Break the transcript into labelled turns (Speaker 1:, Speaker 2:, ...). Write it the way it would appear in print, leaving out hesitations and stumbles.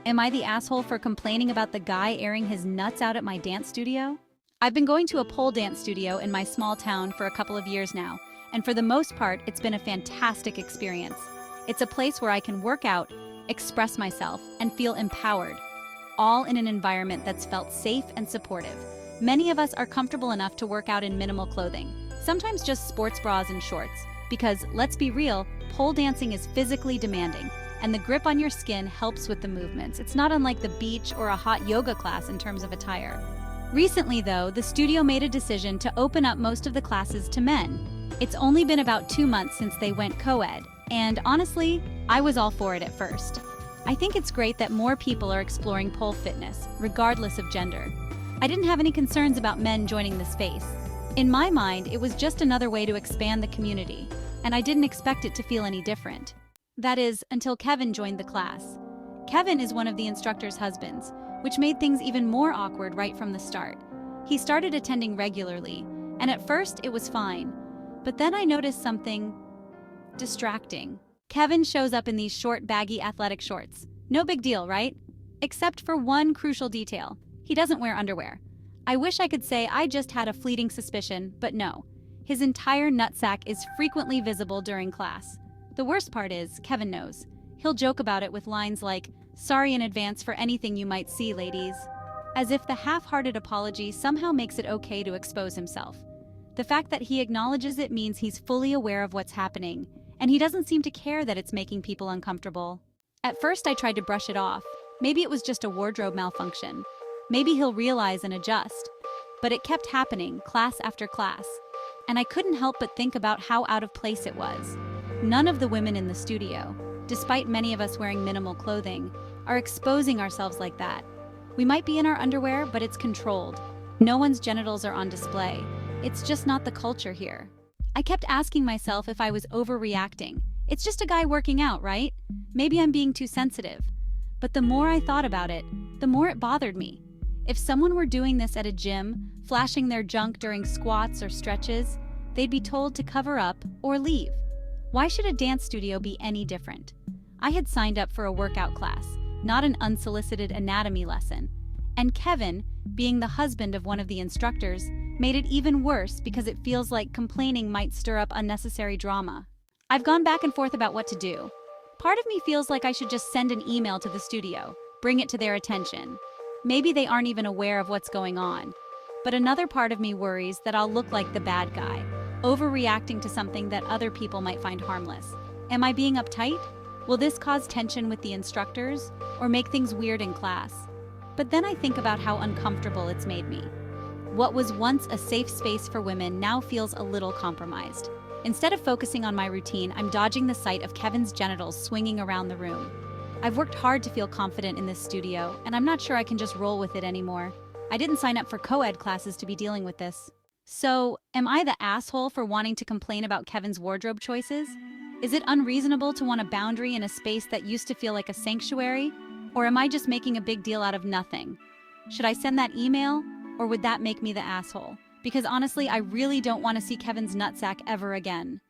Speaker 1: Am I the asshole for complaining about the guy airing his nuts out at my dance studio? I've been going to a pole dance studio in my small town for a couple of years now, and for the most part, it's been a fantastic experience. It's a place where I can work out, express myself, and feel empowered, all in an environment that's felt safe and supportive. Many of us are comfortable enough to work out in minimal clothing, sometimes just sports bras and shorts, because, let's be real, pole dancing is physically demanding, and the grip on your skin helps with the movements. It's not unlike the beach or a hot yoga class in terms of attire. Recently, though, the studio made a decision to open up most of the classes to men. It's only been about 2 months since they went co-ed, and honestly, I was all for it at first. I think it's great that more people are exploring pole fitness, regardless of gender. I didn't have any concerns about men joining the space. In my mind, it was just another way to expand the community, and I didn't expect it to feel any different. That is, until Kevin joined the class. Kevin is one of the instructor's husbands, which made things even more awkward right from the start. He started attending regularly, and at first it was fine. But then I noticed something distracting. Kevin shows up in these short, baggy athletic shorts. No big deal, right? Except for one crucial detail. He doesn't wear underwear. I wish I could say I just had a fleeting suspicion, but no. His entire nutsack is frequently visible during class. The worst part is, Kevin knows. He'll joke about it with lines like, "Sorry in advance for anything you might see, ladies." As if the half-hearted apology somehow makes it okay to expose himself. The fact that he acknowledges it means he's fully aware of what's happening, and he doesn't seem to care that it's making people uncomfortable. At first I tried to brush it off. Maybe it was just a wardrobe malfunction. Maybe he'll realize and adjust. But it kept happening, class after class. And I couldn't help but think about how out of place it was. None of the women in the studio, despite many of us wearing minimal clothing, are exposing ourselves like that. We might be in our underwear, but it's controlled. No one's genitals are on display. It's just not the culture here. I kept asking myself if I was overreacting. It's just a guy working out, right? Maybe I'm being too sensitive. But the more I thought about it, the more it bothered me. If someone were doing this at a gym, flashing their junk during squats or stretches, they'd be told to cover up or leave. Why should a dance studio be any different? I had signed up for a workout class, not an unsolicited anatomy lesson. And Kevin, being the husband of one of the instructors, made it even worse because it feels like complaining might stir up unnecessary drama. I've gone back and forth about what to do. Part of me feels like I should just send an email to the studio, bring it to their attention. Maybe they aren't even aware of what's going on. But another part of me worries that I'll look like the bad guy, overreacting to something that other people might find harmless. Am I being uptight? Will this cause tension with the instructors or make things weird in class? But then I think about how uncomfortable it's made me. What was once a safe space for women now feels a little compromised. Instead of focusing on my routine, I'm dodging the sight of Kevin's genitals swinging around the room. I've worked hard to feel confident in this studio, and I'm not sure I can just roll with it anymore. I didn't sign up for co-ed classes to be dealing with this. So, am I the asshole for wanting to complain about Kevin's wardrobe choices? Is it unreasonable to want a boundary in a space that used to feel like a sanctuary? Or am I just making a big deal out of nothing? Should I send that email, or would that make me the asshole? Because honestly, I really don't want to see Kevin's nutsack ever again.